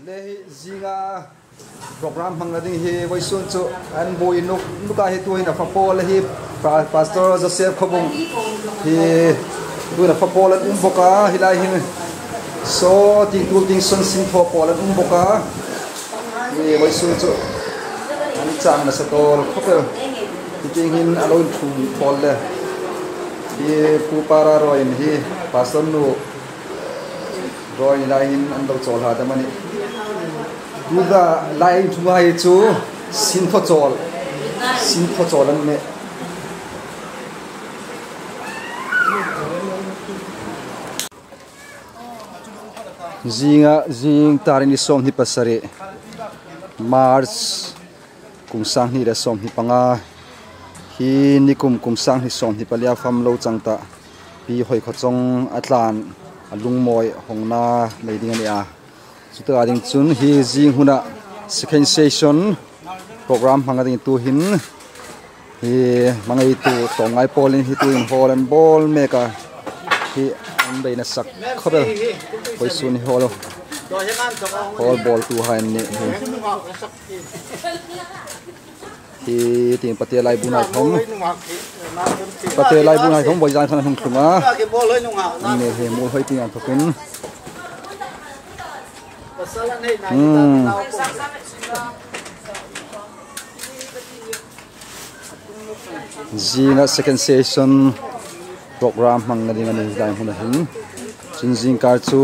lehi zinga program hanglading hi voisun chu an boi nuka hi tu hina fapol hi pastor Joseph Khobung hi tu na fapol an umboka hilai hin so ting tu ting son sin fapol an umboka hi voisun chu an chang na satol khopel ting hin alon thum pol le hi pu para roin hi pastor nu roi lai hin an do chol ha tamani duda lai thumai chu sin tho chol an me jing tarin som hi pasare Mars kum sang ni ra som hi panga hi nikum kum sang hi som hi palia fam lo changta pi hoi khochong atlan alung moi hongna leiding ania chuta ding chun hi jing huna second session program hangading tu hin hi mangai tu tongai polin hi tu in hall and ball meka hi andai na sak khobel poi sun hi holo hall ball tu han ni hi tin patia lai bunai thong boi jan than hung thunga ne he mul hoi tin an thokin Zina second session program mangading ani dai huna hin chinjing kar chu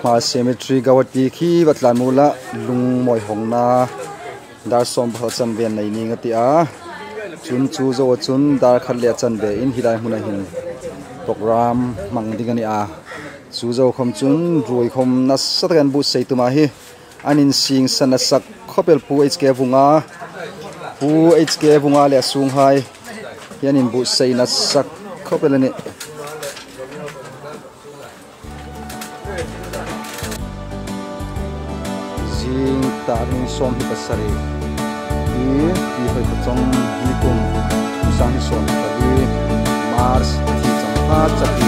ma cemetery gawati khi batlan mula lung moi hongna dar som bhal chan ben nei ni ngatia chun chu zo chun dar khat le chan be in hilai huna hin program mangding ani a chu zo khom chun roi khom na satgan bu sei tuma hi anin sing sana sak khopel pu hk bunga le sung hai yanin bu sei na sak khopel ani jing ta ning som hi pasari hi hoi chong ni kum sang som pali Mars thi chang ha chati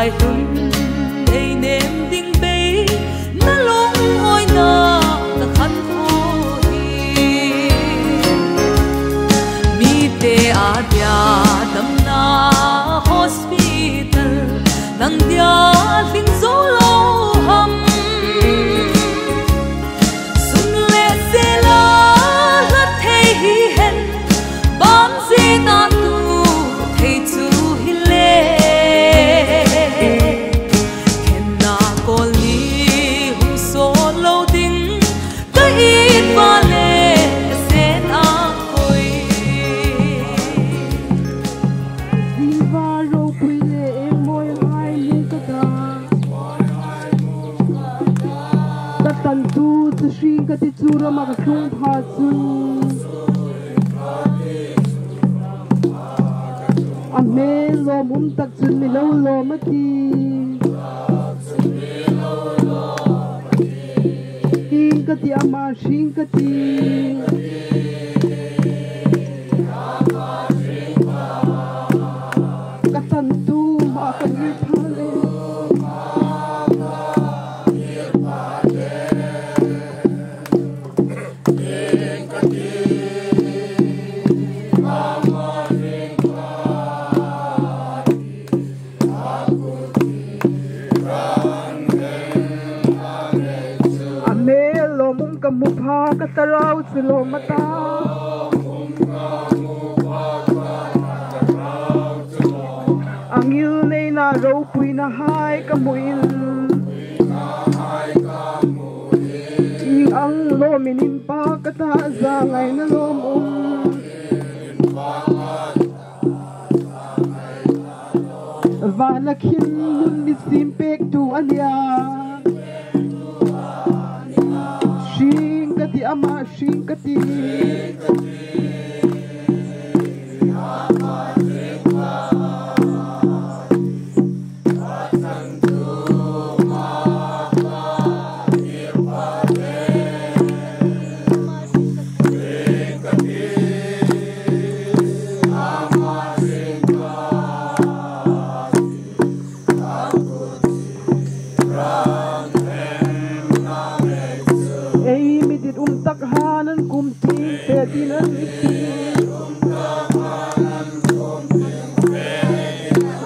lai tun ei nem ding be na long oi na ta khan kho hi mi te a dia dam na hospital nang dia fin zo lo ham sun le se la la the hi hen bam se ta tu thei chu hi le ken na ko li hu so lo ding ta in ba le se na koi viva ro pui le moi hai mu ka ta tan tu chu shin ka ti chu ra ma ka chung pha chun a me lo mum tak chun mi lo lo ma ti king ka ti ama shin ka ti ka tan tu ma ka ri pha le mu pha ka tarau silo mata ang yu nei na ro pui na hai ka muin ing ang lo minin pa ka ta za ngai na lo va na khin mun mi sim pek tu ania Shingati ama shingati takhanan kumti petinan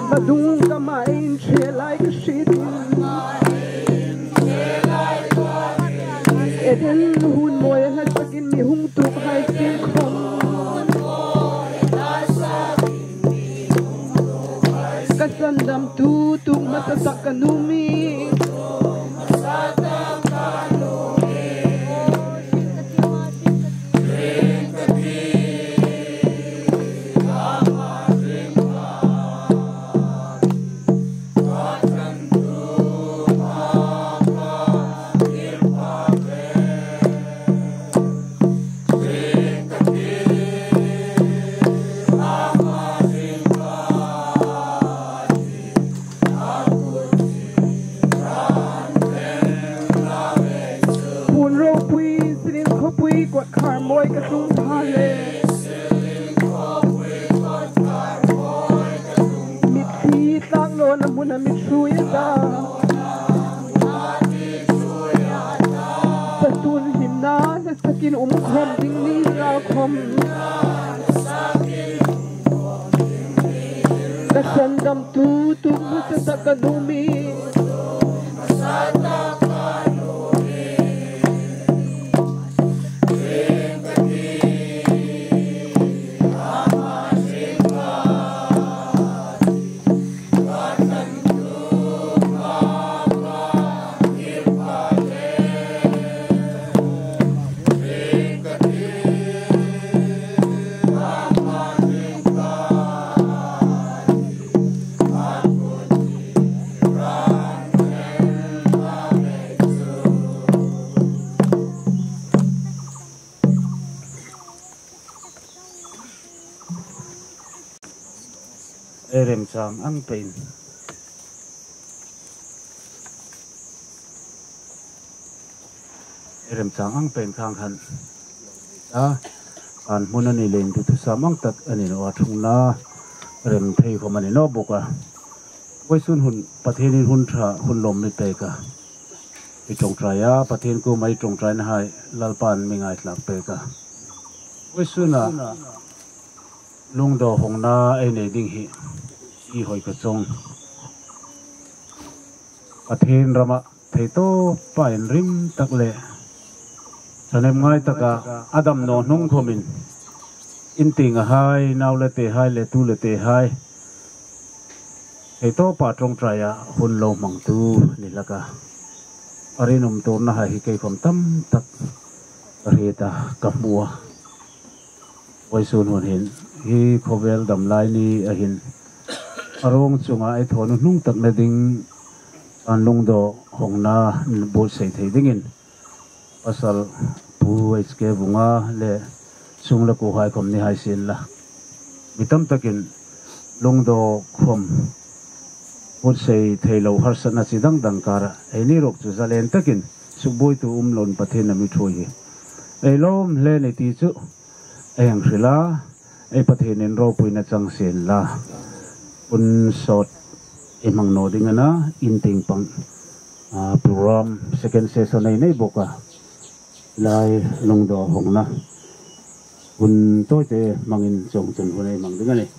badung kamain chelai kashitin eden hun moy ha sakin mi hung tuk hai kin khom kasandam tu tuk matasakanumi Kasandam tutuk masatakanumi Erem chang ang pain khang khan an munani leng tu samang tak ani no athung na rem thei khomani no boka ไว้ซุนหุ่นประเทศนี้หุ่นทราหุ่นลมไม่เปกะไอตรงใจประเทศกูไม่ตรงใจนะให้ลลปานไม่ง่ายหลักเปกะไว้ซุนลุงดอหงนาไอในดิ่งหิอีหอยกระจงประเทศระมะเทโตไปริมตักเละฉะนั้นง่ายตะกะอดัมโนนุ่งขมินอินติงหายนาวเลเตหายเลตูเลเตหายเทโตปาตรงใจหุ่นโลมังตูนี่ละกะอรินุมตัวน่าให้เกี่ยความตั้มตักเรตากับบัวไว้ส่วนหัวเห็นฮีโคเวลดำลายนี่เห็นอารมณ์จงไอถอนนุ่งตักในดิ่งอันลงดอหงนาบุษใส่ไทยดิ่งินปัสสาวะผู้ไอสเกบุงาเลสุงละกูหายคมนี่หายเสียละมิตั้มตะกินลงดอคมบุษใส่ไทยเราหัศนัสิดังการไอนี่รกจุจะเล่นตะกินสุบุยตัวหล่นประเทศนามิช่วยไอล้มเล่นในที่จุไออังศิลาไอประเทศนินโรปุยนัจังเสียละอุนสดไอมังโนดิ่งนะอินติงปังโปรแกรม second session ในบกะลายลงดอหงนะอุนโต้เตมังอินจงจนคนในมังดิ่งนี่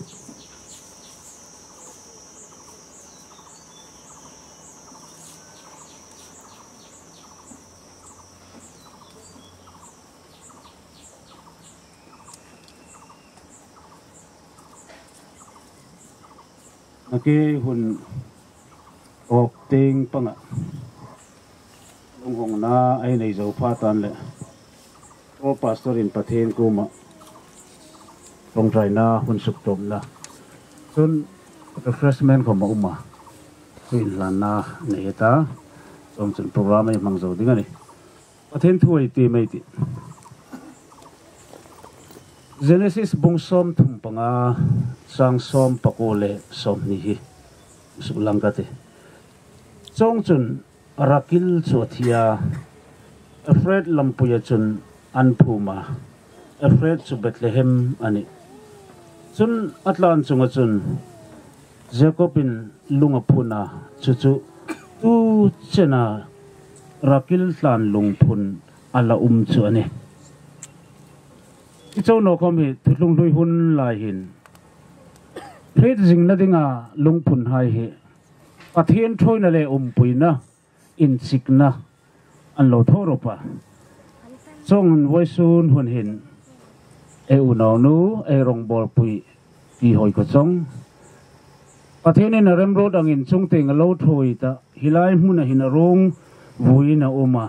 โอเคหุ่นออกเต็งปังลงหงนาไอในเจ้าพาตันเลยโอปาสตอรินประเทศกูมาตรงใจนาหุ่นสุกตมละส่วน refreshment ของมามาหุ่นลานาในตาสมจุนโปรแกรมไอมังโจดิ้งนี่ประเทศทั่วตีไม่ติGenesis บงสมทุ่มปังสังสมปะโกเลสมนี่สุลังกัตจงจุนรักิลสวทียาเอฟเรดลำปุยจุนอันพูมาเอฟเรดสุเบตเลเฮมอันนี้จุนอัตลานจุงจุนเจโคบินลุงพูนาจุจุตูเจนารักิลลานลุงพูนอัลลาจวนนี่ที่เจ้าโนคอมีทุลุงลุยหุ่นลายหินเพลทจิงนั่นดิงาลุงพุนหายเหประเทศช่วยนั่นเลยปุยนะอินสิกนะอันโลทอรปะส่งไว้ซูนหุ่นหินอุนอนูรงบอลปุยที่หอยกระจงประเทศนี้นะเริ่มรู้ดังอินจงเต็งโลทอยตาฮิไลมุนหินรงวุยนะมา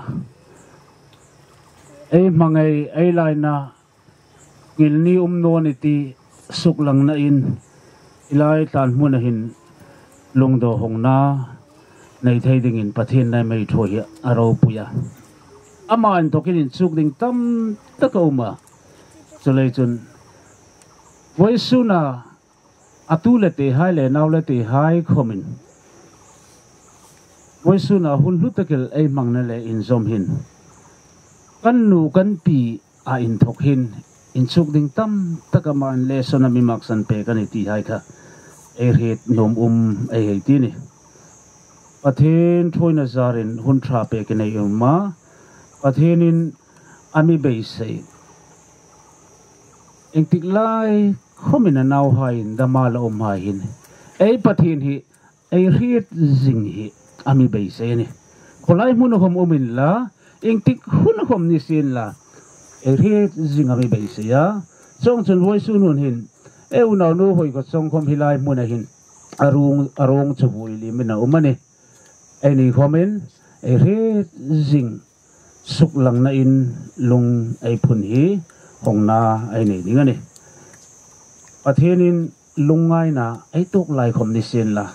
มังไอไลนะกิลนี่โนนิตีสุกลังนาอินอิไลตานมุนหินลงดอหงนาในไทยดิ่งอินประเทศในไม่ถอยอารมณ์ปุยอามาอินตกินสุกดิ่งตั้มตะกอมาจะเลยจนไว้สุนาอตุเลติหายเลนาวเลติหายคอมินไว้สุนาหุ่นลุตะเกลไอมังนั่นเลยอินซอมหินกันนูกันปีอินทกหินอินสุกดิ่งตั้มตะกมาอินเลสนามิมักสันเปกันอิตีหายค่ะเอเหตุนมเหตุนี่ประเทศทวยนาซารินหุ่นทราเปกันในมาประเทศนี้อามีเบสเองติกไลข้อมินานาหายดามาลหายนประเทศนี้เรียดจิงฮีอามีเบสนี่คนไล่มุนหอมมินละเองติกหุ่นหอมนิสินละเรียดจิงอามีเบสยาจงจนไว้สุนุนหินอุณาโนหอยก็ส่งคมพิลายมุนหินอารมณ์จะบุยลิมินามันนี่นี่คอมเมนเรจิงสุกหลังนาอินลงพุนฮีหงนานี่นี่กันนี่ประเทศนี้ลงง่ายนะตุกลายคอมนิเซียนละ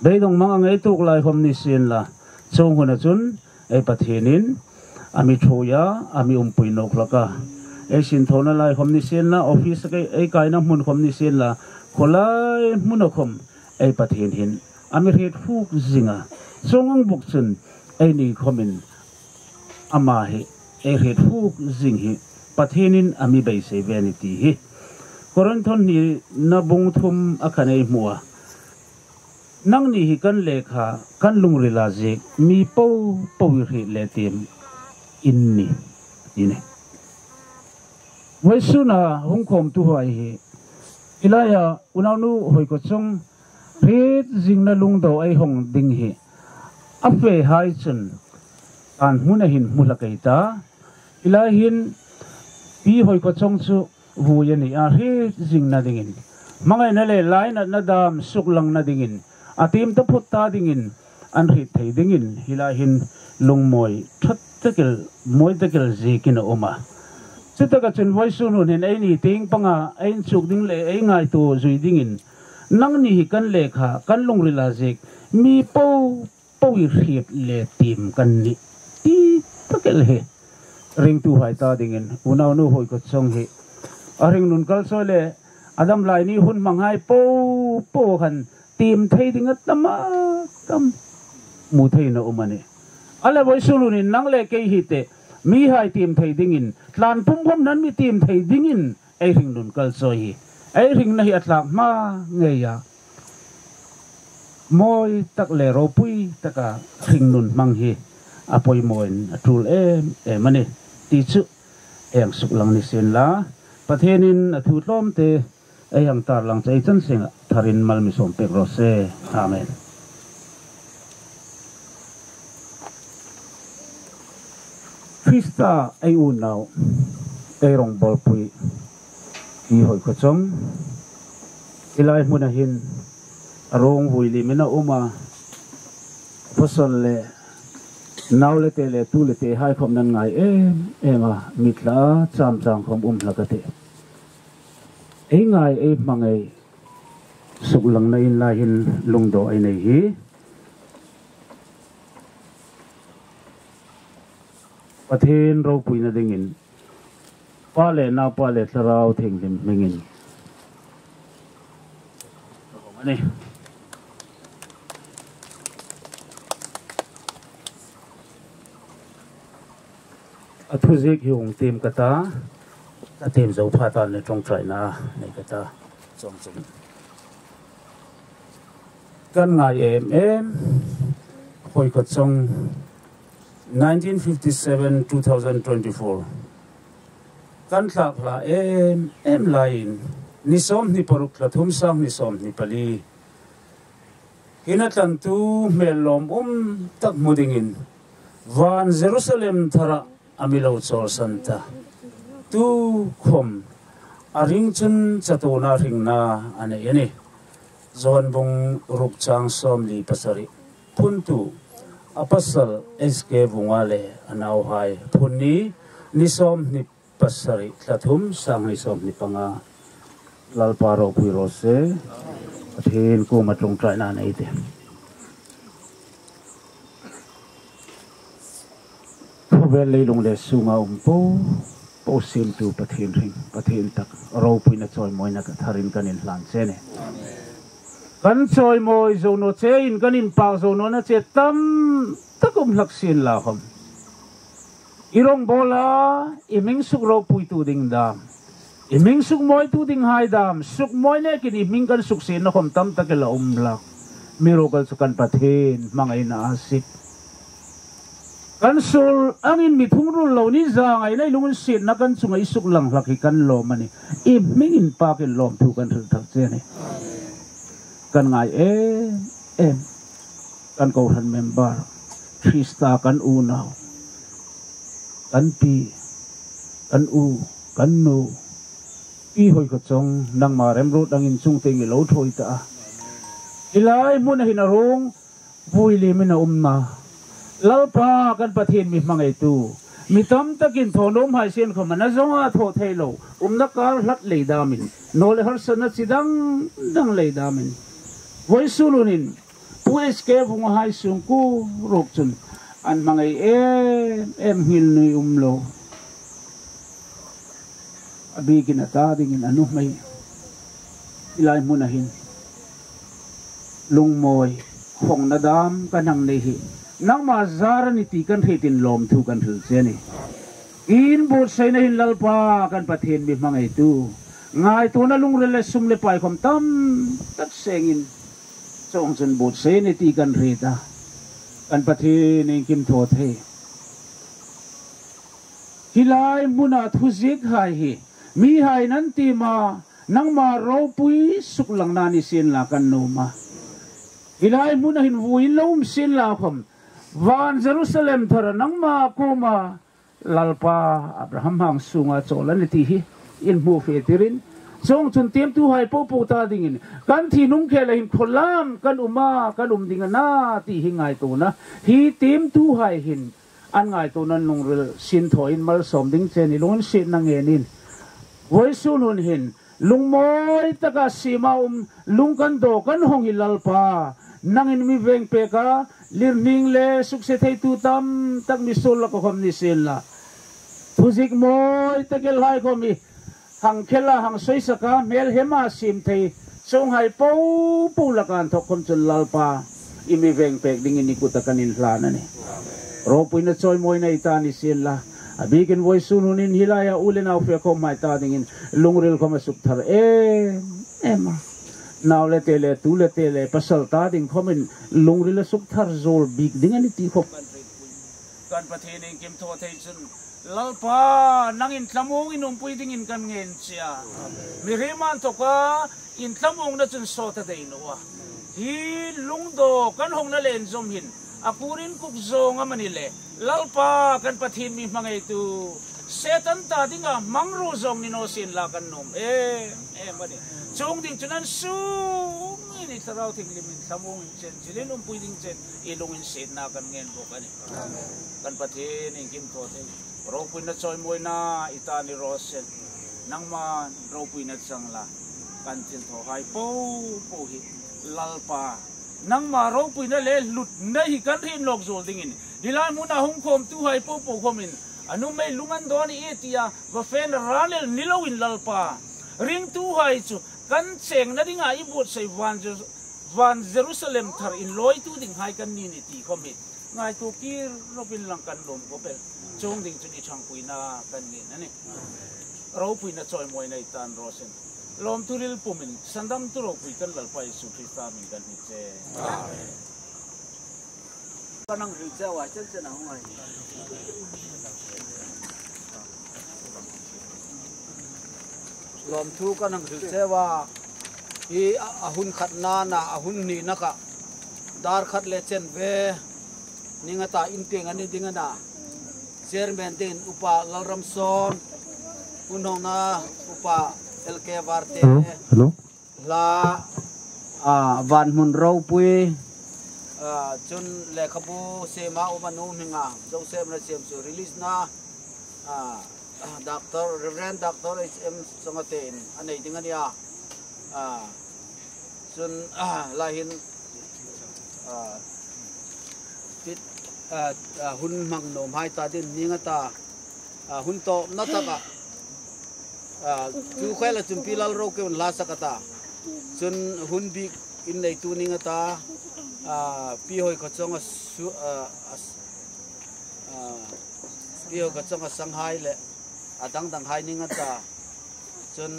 เบยดงมังตุกลายคอมนิเซียนละส่งคนจุนประเทศนี้อามีโชยาอามีปุยนกละก็สินทอนลายคอมนิเซียนละออฟฟิศกายน้ำมุนคอมนิเซียนละคนลายมุนคอมประเทศหินอามีเหตุฟูกจิงะทรงบุกจุนนี่คอมเมนอามาเหตุฟูกจิงฮีประเทศนี้อามีใบเสวนิตีฮีคนทนนี่นับงทุมอาคาเนมัว นังนี่กันเลขากันลุงเรลาเจกมีปูวิริเลเตียมอินนี่ไว้สุนาหงคมตัวไอ้อิลายาอุณานูหอยกจงเพดจิงนาลุงโตไอ้หงดิงเฮอัฟเฟไฮชันอันมุนหินมุลกัยตาอิลาหินปีหอยกจงสุวูยันนี่อาเฮจิงนาดิงินมังไงนั่นเลยไลน์นาดามสุกลังนาดิงินอาทีมตะพุตตาดิงินอันหิดไทยดิงินอิลาหินลุงมวยทัดตะเกลมวยตะเกลจีกินออกมาสุดท้ายก็จนไว้สุนุนเห็นไอ้นี่ทิ้งปังอ่ะไอ้สุกดิ้งเล่ไอ้ง่ายตัวจุยดิ้งินนั่งนี่กันเลขากันลงริลาเจกมีปูวิริยเลทีมกันนี่ที่ตะเกลเฮริงตัวหายตาดิ้งินอุณาโนหอยก็จงเฮอาริงนุนกัลโซเลอดัมไลนี่หุ่นมังไห้ปูกันทีมไทยดิ้งตั้มมูไทยนะอุมานี่อะไรไว้สุนุนนั่งเลกไอ้ฮิตเตมีให้ทีมไทยดิ้งินหลานพุ่มนั้นมีทีมไทยดิ้งินไอ้ริงนุนกัลโซยไอ้ริงนี่อัตลักมาเงียมอยตักเลโรปุยตักริงนุนมังเฮอภัยมอยทูลมันนี่ติจุสุกลังนิสินละประเทศนินทูลล้อมเตยังตาลังใจจันเสียงทารินมัลมิสมเปกโรเซอาเมนคริสตาไออุนเอารองบอลปุยอีหอยกจงอิลายมุนาหินรองวุยลิมินาอุมาพสลเลนาวเลเตเลตูเลเตให้คมนังไงมามิตรละจำคมลักเตไงมังไงสุกลังในลายหินลงโดไอในฮีประเทศเราปุยนาดิงินปาเลนาปาเลสราวเทงดิมมิงินอันนี้อัตุเจกหิวงเต็มกตาเต็มเจ้าพาตานในตรงใจนะในกตาจงจิงกันไงคอยกดจง1957-2024กันหลักละไลน์นิสมนิปรุกละทุ่มสังนิสมนิปลีหินัตันตูเมลลมตักมุดิงินวันเยรูซาเล็มทาระอามิลาวซอลสันตาตูคมอาริงจุนจัตุนาริงนาอันนี้จวนบงรุกจางสมลีปัสริพุนตูอภัสลเอสเกบุงาเลอันเอาไฮพุนนี้นิสมนิปัสริละทุมสังนิสมนิปังาลาลปาโรปุยโรเซประเทศกูมาตรงใจนานไอเดียผู้เวลีลงเลสุงาปูซิมตูประเทศริงประเทศตักเราปุยนัดจอยมวยนักทารินกันอินหลานเซเนกันจอยมวยโซโนเชอินกันอินปากโซโนนัดเจตัมตะกุมหลักสินลาคมอีรงโบลาอีมิงสุกเราปุยตูดิงดามอีมิงสุกมวยตูดิงไฮดามสุกมวยเนี่ยกินอีมิงกันสุกสินนะคมตั้มตะเกลาลักมีโรกันสุกันประเทศมังไอนาสิกันสูลอังอินมีทุ่งรุ่นเหล่านี้จางไงในลุงสินนักกันสุงไอสุกหลังหลักกันลมมันนี่อีมิงอินปากินลมถูกกันถึงทักเจนี่กันไงกันกูทันเมมเบอร์คริสตากันอูนาวกันปีกันอูกันนูปีหอยกจงนังมาเร็มรูดังอินซุงเตงิโลถอยตาอิลายมุนหินารงวุยลีมินานาลาปากันประเทศมีมังไอตูมีตั้มตะกินทอนมหายเสียนขมันนะจงอาโทเทโลนักการลัดเลยดามินโนเลฮัลสนัดสิดังเลยดามินไว้สุลุนินผู้เอสเกฟงหายสุงกูรกจุนอันมังไอหิลนุยโลอบีกินตาดิงินอนุไม่อิลายมุนหินลุงมวยของนาดามกันนังเลหินักมาจาร์นิติกันเหตินลมทุกันถึงเจนี่อินบูดใส่ในหินลลปากันประเทศมีมังไอตูง่ายตัวนั้นลุงเรลซุ่มเลไปคมตั้มตัดเซงิน ทรงจนบุตรเสนตีกันเรตากันประเทศในกิมโทเทฮิลายมุนาทุจิกไฮมีไฮนั้นตีมานังมาเราปุยสุกหลังนานิสินลากันโนมาฮิลายมุนาหินวุยลมสินลาคมวันเยรูซาเล็มทานังมาโกมาลาลปาอับราฮัมฮังสุงาโจลันติฮิอินมูเฟติรินทรงจนเตรียมตัวให้ปูตาดิ่งกันที่นุ่งแค่ละหินคนลามกันอุมากันดิ่งนาที่หิงไงตัวนะฮีเตรียมตัวให้หินอันไงตัวนั้นลงเรือสินถอยมาสมดิ่งเจนิลุนสินนังเงินินไว้สุนุนหินลุงมอยตะกาสีมาลุงกันโดกันหงหิลลปานังอินมีเวงเปกาลิรนิงเลสุกเสถียตุตัมตักมิสุลละก็คำนิสิลละทุจิกมอยตะเกลไฮก็มีหังเคลาหังสวยสกาเมลเฮมาสิมเททรงให้ปูละกันทกคนจนลลปาอิมีเวงเปกดิ่งอินิกุตะกันินลานั่นเองรอปุยนัดซอยมวยในตานิสิลละบีกันไว้สุนุนินฮิลายาอุเลนาเฟียคอมไม่ตาดิ่งลุงเริลคอมาสุกทาร์มานาวเลเตเลตูเลเตเลปัสสลตาดิ่งคอมินลุงเริลสุกทาร์โซลบิกดิ่งอันนี้ที่พบกันประเทศนี้เกมโทเทชันลลปานังอินทมงอินุมปุยดิ่งอินกันเงินเชียมีเรมันตกว่าอินทมงนั่นจนโซตเดนวะฮีลุงโดกันหงนั่นเลนซอมหินอากูรินกุกโซงมันนี่เลยลลปากันประเทศมีมังไอตูเซตันตาดิ่งมังรูซงนิโนสินลากันนมมันนี่จงดิ่งจนั้นสูงนี่ถ้าเราถึงลิมิตทมงอินเชนจิลินุมปุยดิ่งเชนอีลงอินเซนนากันเงินบุกันนี่กันประเทศนี่กิมโตเทเราปุยนัดซอยมวยนาอิตาลีโรเซนนังมาเราปุยนัดสังละกันเชนโตไฮปูหิลลปานังมาเราปุยนัดเลหลุดได้กันที่โลกโซลดิ่งอินฮิลามุนาหงคมตู้ไฮปูคมินอนุไม่ลุงันโดนเอติยาว่าเฟนร้านเลนิลวินลลปาริงตู้ไฮจูกันเซงนั่นดิ่งไอ้บุตรใส่วันเยรูซาเล็มทาร์อินลอยตู้ดิ่งไฮกันนี่นี่ตีคมินง่ายตัวกี้เราเป็นหลังกันลมก็เป็นจงดิ่งจุดที่ช่างปุยนากันนี่นั่นเองเราปุยนาจอยมวยในตานโรเซนลมทุเรลปุ่มินสันดำตุโรปุยกันหลับไปสุขสามิกันนี่เจ้ก็นั่งหรือเจ้าว่าฉันจะนั่งไงลมทุก็นั่งหรือเจ้าว่าอีอาหุนขัดนานะอาหุนนี่นักะดาร์ขัดเลเชนเวนี่งตาอินเตียงอันนี้ดิ่งนะเชอร์แมนดินอุปาลารัมซอนอุนงนาอุปาเอลเควาร์เตลาวันมุนเราปุยจนเลขบูเซมาอุมานุมิงาโจเซมนะเซมสูรีลิสนาด็อกเตอร์เรเวนด็อกเตอร์เอชเอ็มสงเตนอันนี้ดิ่งนี่จนลาหินติดหุ่นมังโนมให้ตาดินนี่งตาหุ่นโตนัตกะจูเขลจุมพิลาโรเกวันลาสกตาจนหุ่นบิกอินในตัวนี่งตาปีหอยกระจงปีหอยกระจงสังหายเลยดังหายนี่งตาจน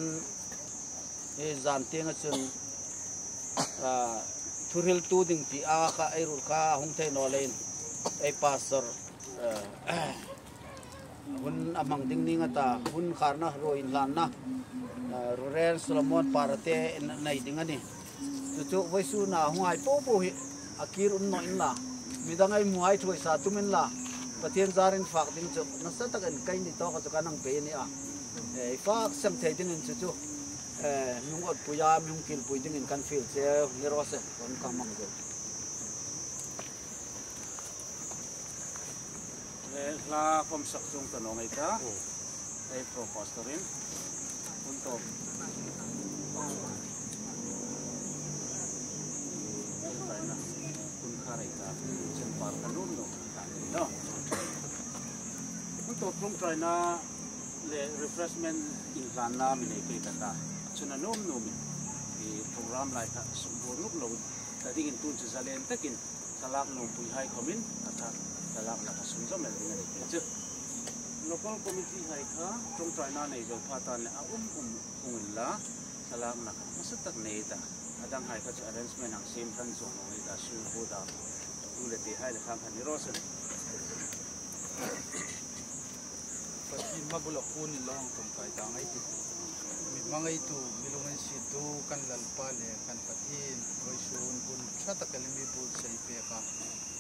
จานเตียงจนทุเรลตูดิ่งที่อาค่ะไอรุลค่ะหงเทนอเลนไอพาสเตอร์หุ่นอมังดิ่งนี่งตาหุ่นขารนะโรอินลานนะโรเรนสลามอนปาร์เตในดิ่งนี่จู่ๆไว้สู้นะหัวไอปูอากิรุนน้อยละมีดังไอมัวไอช่วยสาธุมินละปฏิญญารินฝากดิ่งจู่นัสตะกันใครนี่ต่อก็จะกันนั่งเปนี่ฝากสัมเทดิ่งจู่นุ่งอดปุยามุ่งกิลปุยดิ่งกันฟิลเซนิโรเซคนกำมังกูลาคมสักจงตนองไอ้ตาไอ้โปรพอสเตอรินคุณโตคุณคาริตาเช่นปาร์กันนุ่นเนาะคุณโตตรงใจนะเล refreshment อินทานนามิเนกิตาตาฉะนั้นนุ่มที่โปรแกรมไลน์ค่ะสมบูรณ์นุกลงแต่ที่กินตุนจะเล่นตะกินสลักนุ่มปุยให้คอมมินนะครับสลักนักสุนทรเมลดินเลยจุด local committee ให้ค่ะตรงใจน่าในเจ้าพาตานเนี่ยอุ้มละสลักนักมาสุดตักเนต้า ดังให้เขาจะ arrangement ang sim kan so no ida su ko da tu le te hai le kham han ni rosen pasin mabulok ko ni long tum kai ta ngai tu mi mangai tu milungan si tu kan lalpa le kan patin hoi sun bun thata kalimi bu sei pe ka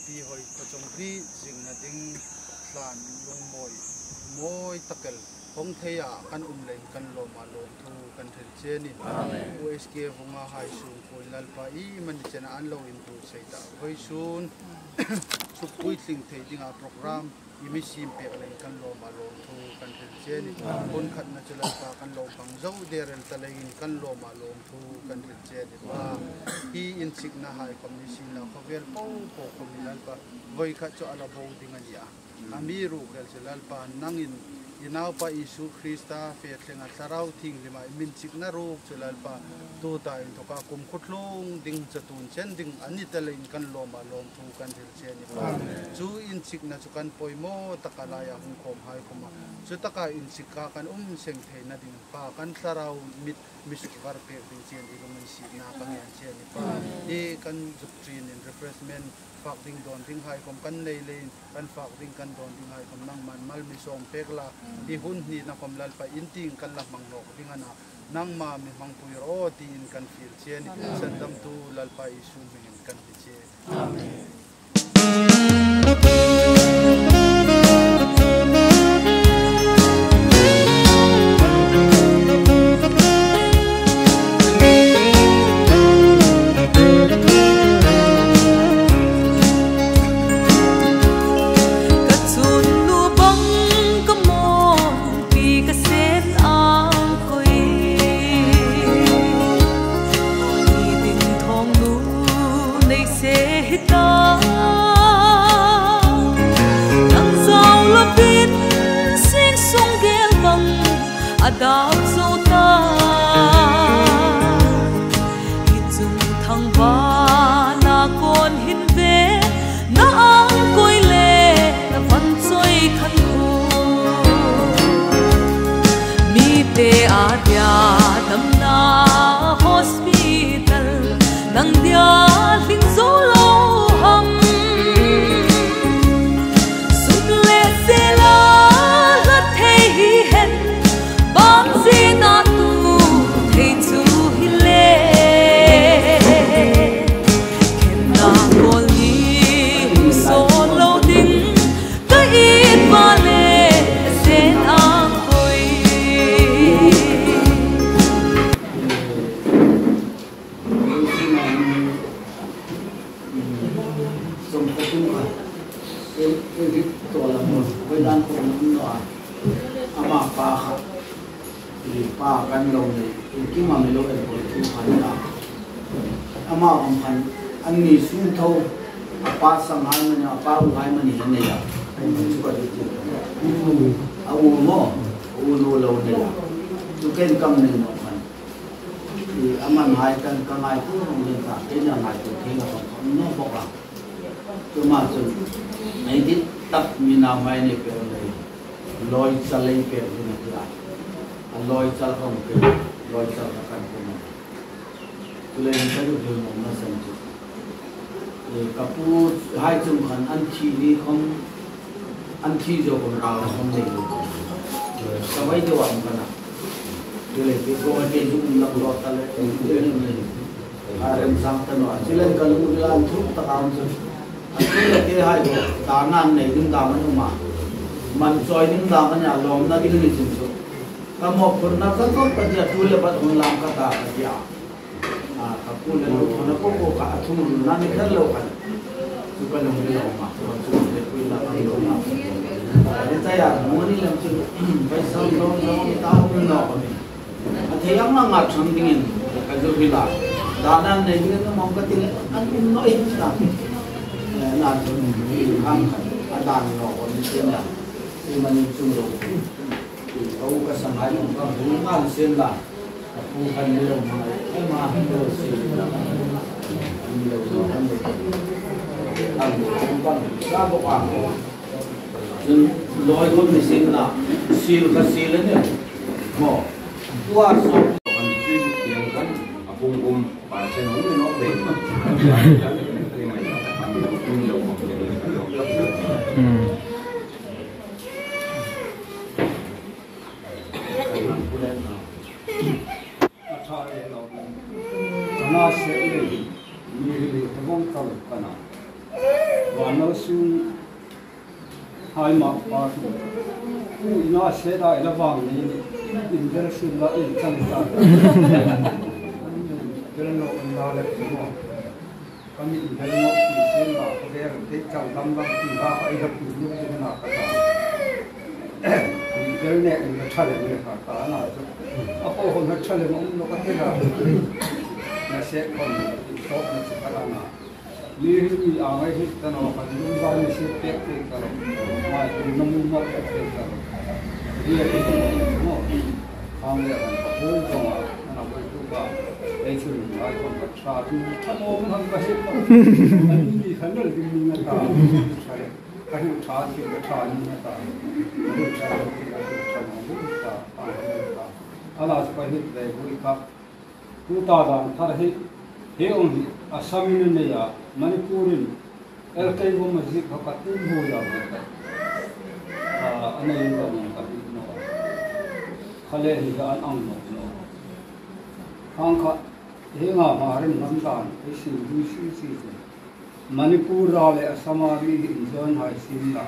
pi hoi ko chong ri jing na ding tlan lung moi takal hong theya kan leng kan lo ma lo thu kan thel che ni USK hunga hai su ko lalpa I man chena an lo in bu sei ta hoi sun su pui tling thei dinga program imi sim pe leng kan lo ma lo thu kan thel che ni kon khat na chela pa kan lo bang zo derel ta leng kan lo ma lo thu kan thel che ni ba hi in sik na hai commission na khavel po communal pa voi kha cho ala bo dinga dia amiru khel selal pa nangin inaw pa isu Krista fetlenga sarau thing lima min sik na ro selal pa tu ta in to ka kum khutlong ding chatun chen ding ani talen kan lo ma lom thu kan thel che ni pa chu in sik na chu kan poimo takalaya hung khom hai khoma chu taka in sik ka kan seng thei na ding pa kan sarau mit misuk war pe ding chen ilung si na pangyan chen ni pa e kan juktrin in refreshment fak ding don ding hai kom kan nei lein kan fak ding kan don ding hai kom nang man mal mi som pekla I hun ni na kom lal pa inting kan la mang nok ding ana nang ma mi mang puir o tin kan fil chen san dam tu lal pa isu min kan che amen Đào dâu ta ít dùng thằng ba na con hin về na ang coi lệ na văn chơi khăn hồ mi te a dia đam na hospital nang dia linh dấu lâu hầm sụt lệ xe la lát thấy hen bám si na tu thấy chú hile khen na con đi số lâu đinh cái ít ba lệ sen ang coi som khatu ka e to la mo we dan ko no ama pa kha pa kan lo ni ki ma me lo e ko tu khan na ama am khan an ni su tho pa sang hai man ya pa u hai man ni ne ya su ka ti a u mo u no lo ne ya tu ken kam ne no khan ki aman hai kan ka ngai tu ni ta ke na ngai tu ke na no bo ka tu ma chu nei dit tap mi na mai ne pe le loi chalai pe ni ta loi chal không ke loi chal kan ko na tule ni ta du mo na san chu e kapu hai chung khan an thi ni khom an thi jo ko ra khom nei lo sabai jo an kana tule ke ko ke ju na lo ta le tule ni aren sam ta no chilen kan lu lan thu ta kam chu tule ke hai ko ta nan nei ding da man choi ding da man ya lom na ding ni chu kamu pernah kan kerja tulen pada ulang kata dia, aku lalu mana koko kat aku nani kerja kan, suka nunggu rumah, suka nunggu rumah. Jadi saya moni langsung, besok orang tahu nak ni. Ada yang nak sandingin, kerja bila, dadan ni kita mau ketil, anu noi tak, nak sandingin, hang ada nak ni sini, ini mana cuma. Kau kesan ayam kau bukan senla, bukan dia mana, emang dia senla. Dia bukan dia, bukan siapa orang. Jadi loi pun senla, sil ke sil ni, mo. Tuas. Kan yang kan apung hai ma pa ina se da ila wang ni in der sin la in chan ta der no na le mo kami in der no si sin ba ko der te chang dam dam ti ba ai da pu lu ni na ka ta der ne in der chale ni ka ta na so apo ho na chale mo no ka te da na se kon to na se ka na Miri angai hit tano kan lumba ni se pek te karo mai namu mo pek te karo dia itu mo amle kan ko ko ma na ko tu ba ai chu ai kon ka cha tu mo man ba se ko ni kan le din ni na ta chale ka hu cha ti ka cha ni na ta hu cha ti ka cha na hu ta pa ta ala pa hit le buri ka tu ta da thar hit he only asamin ne ya Manipurin elkai wo masjid hakatin ho ya ana inda ni kapit no khale hi ga an ang no khang kha he nga marin nam dan isi du si Manipur rale asamari in zon hai sim la